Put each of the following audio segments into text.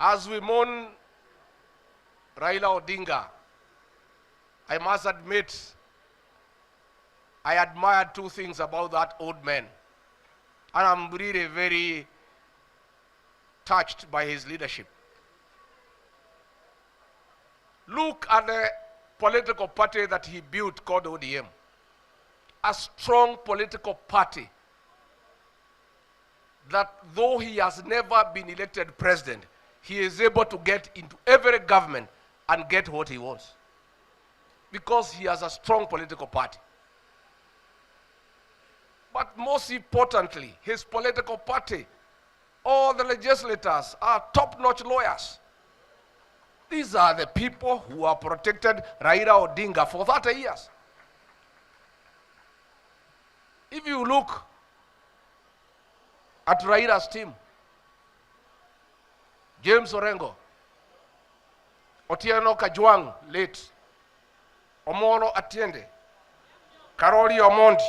As we mourn Raila Odinga, I must admit, I admire two things about that old man. And I'm really very touched by his leadership. Look at the political party that he built called ODM. A strong political party that though he has never been elected president, he is able to get into every government and get what he wants. Because he has a strong political party. But most importantly, his political party, all the legislators are top-notch lawyers. These are the people who have protected Raila Odinga for 30 years. If you look at Raila's team, James Orengo, Otieno Kajwang, late, Omolo Atiende, Karoli Omondi,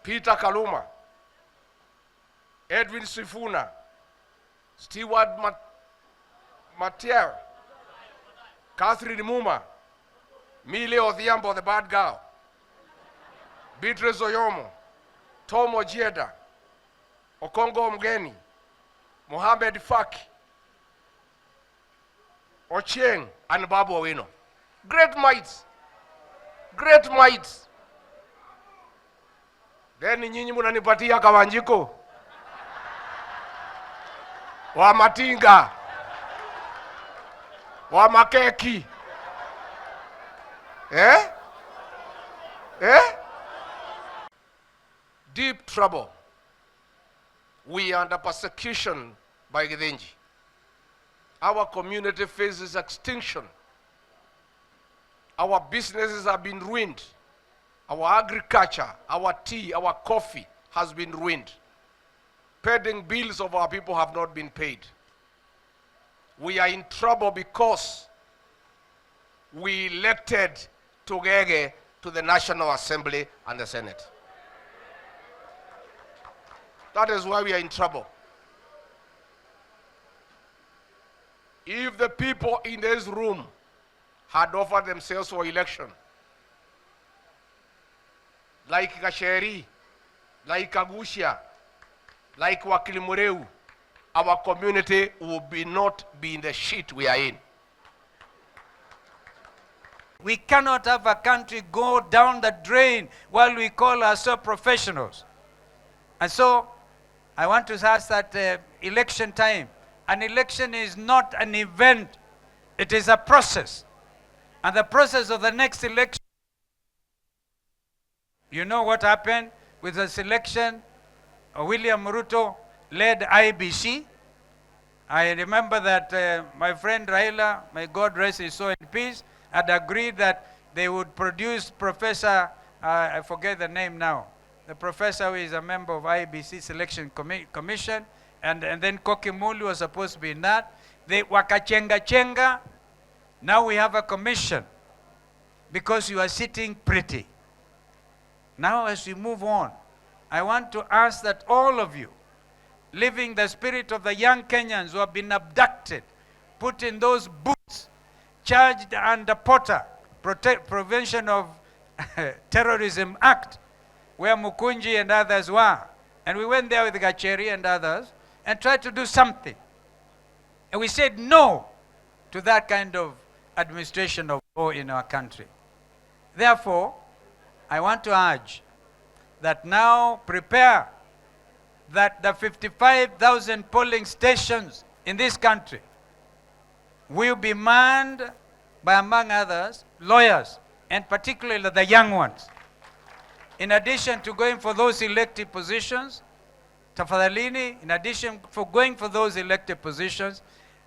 Peter Kaluma, Edwin Sifuna, Stewart Matier, Catherine Muma, Mile Odhiambo, the bad girl, Beatrice Oyomo, Tom Ojieda, Okongo Mgeni, Mohamed Faki, Ochieng, and Babu Owino. Great minds. Great minds. Then nyinyi munanipatia Kawanjiko wa Matinga wa Makeki. Deep trouble. We are under persecution by Githinji. Our community faces extinction. Our businesses have been ruined. Our agriculture, our tea, our coffee has been ruined. Pending bills of our people have not been paid. We are in trouble because we elected Tugege to the National Assembly and the Senate. That is why we are in trouble. If the people in this room had offered themselves for election, like Gachagua, like Kagushia, like Wakilimureu, our community would not be in the shit we are in. We cannot have a country go down the drain while we call ourselves professionals. And so, I want to ask that election time, an election is not an event, it is a process. And the process of the next election, you know what happened with the selection? William Ruto led IBC. I remember that my friend Raila, may God rest his soul in peace, had agreed that they would produce Professor, I forget the name now, the professor who is a member of IBC Selection Commission, and then Koki Mulu was supposed to be in that. They wakachenga. Now we have a commission because you are sitting pretty. Now as we move on, I want to ask that all of you, living the spirit of the young Kenyans who have been abducted, put in those boots, charged under POTA, Prevention of Terrorism Act, where Mukunji and others were. And we went there with Gacheri and others and tried to do something. And we said no to that kind of administration of law in our country. Therefore, I want to urge that now prepare that the 55,000 polling stations in this country will be manned by, among others, lawyers, and particularly the young ones. In addition to going for those elected positions, tafadhalini, in addition for going for those elected positions,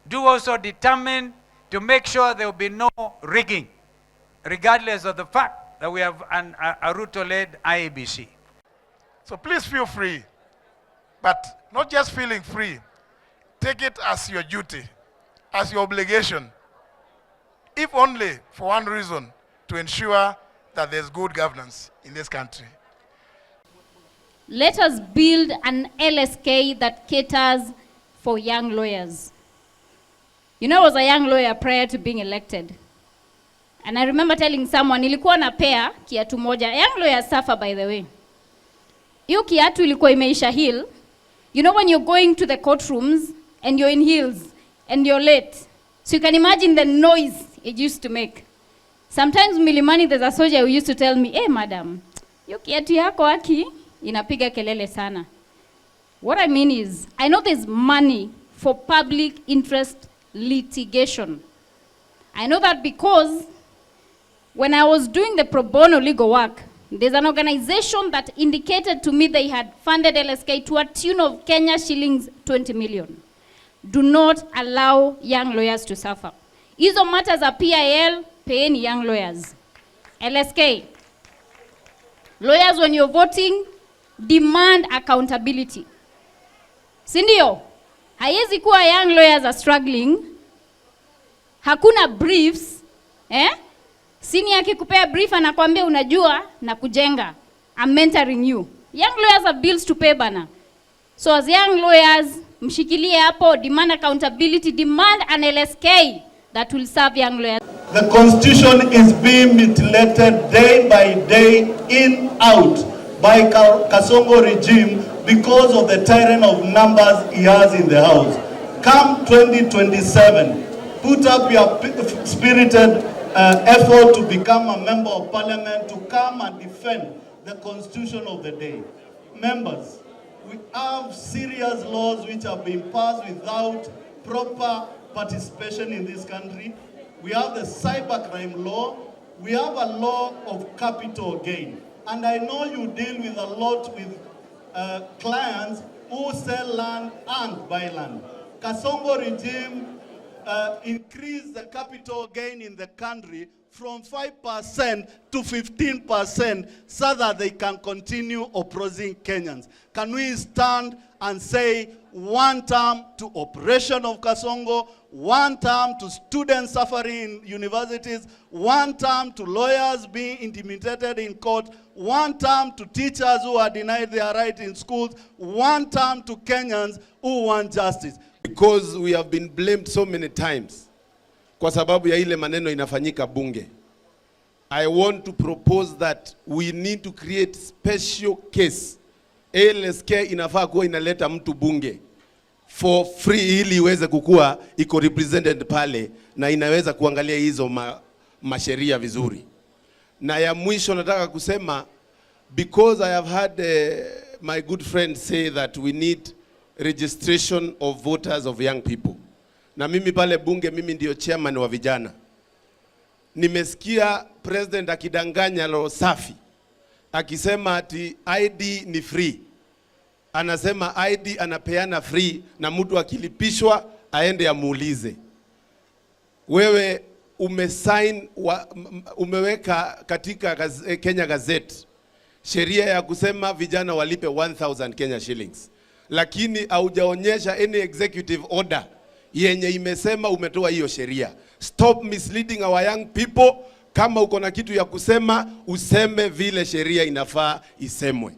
do also determine to make sure there will be no rigging, regardless of the fact that we have a Ruto-led IEBC. So please feel free, but not just feeling free. Take it as your duty, as your obligation, if only for one reason, to ensure that there's good governance in this country. Let us build an LSK that caters for young lawyers. You know, I was a young lawyer prior to being elected. And I remember telling someone, nilikuwa na pair kiatu moja. Young lawyers suffer, by the way. Hiyo kiatu ilikuwa imeisha heel. You know when you're going to the courtrooms and you're in heels and you're late. So you can imagine the noise it used to make. Sometimes Milimani, there's a soldier who used to tell me, hey madam, hiyo kiatu yako haki inapiga kelele sana. What I mean is, I know there's money for public interest litigation. I know that because when I was doing the pro bono legal work, there's an organization that indicated to me they had funded LSK to a tune of Kenya shillings 20 million. Do not allow young lawyers to suffer. Hizo matters are PIL, paying young lawyers. LSK. Lawyers, when you're voting, demand accountability. Sindio? Haiwezi kuwa young lawyers are struggling. Hakuna briefs. Senior akikupea brief anakuambia unajua na kujenga. I'm mentoring you. Young lawyers have bills to pay bana. So as young lawyers, mshikilie hapo, demand accountability, demand an LSK that will serve young lawyers. The constitution is being mutilated day by day, in, out, by Kasongo regime because of the tyranny of numbers he has in the house. Come 2027, put up your spirited effort to become a member of parliament to come and defend the constitution of the day. Members, we have serious laws which have been passed without proper participation in this country. We have the cybercrime law. We have a law of capital gain. And I know you deal with a lot with clients who sell land and buy land. Kasongo regime increased the capital gain in the country from 5% to 15% so that they can continue oppressing Kenyans. Can we stand and say one term to operation of Kasongo, one term to students suffering in universities, one term to lawyers being intimidated in court, one term to teachers who are denied their right in schools, one term to Kenyans who want justice. Because we have been blamed so many times kwa sababu ya ile maneno inafanyika bunge. I want to propose that we need to create special case. LSK inafaa kuwa inaleta mtu bunge for free ili iweze kukua iko represented pale na inaweza kuangalia hizo masheria vizuri. Na ya mwisho nataka kusema, because I have had my good friend say that we need registration of voters of young people. Na mimi pale bunge mimi ndio chairman wa vijana. Nimesikia president akidanganya lo safi. Akisema ati ID ni free. Anasema ID anapeana free na mtu akilipishwa aende amuulize. Wewe umeweka katika Kenya Gazette sheria ya kusema vijana walipe 1000 Kenya shillings. Lakini haujaonyesha any executive order yenye imesema umetoa hiyo sheria. Stop misleading our young people. Kama uko na kitu ya kusema, useme vile sheria inafaa isemwe.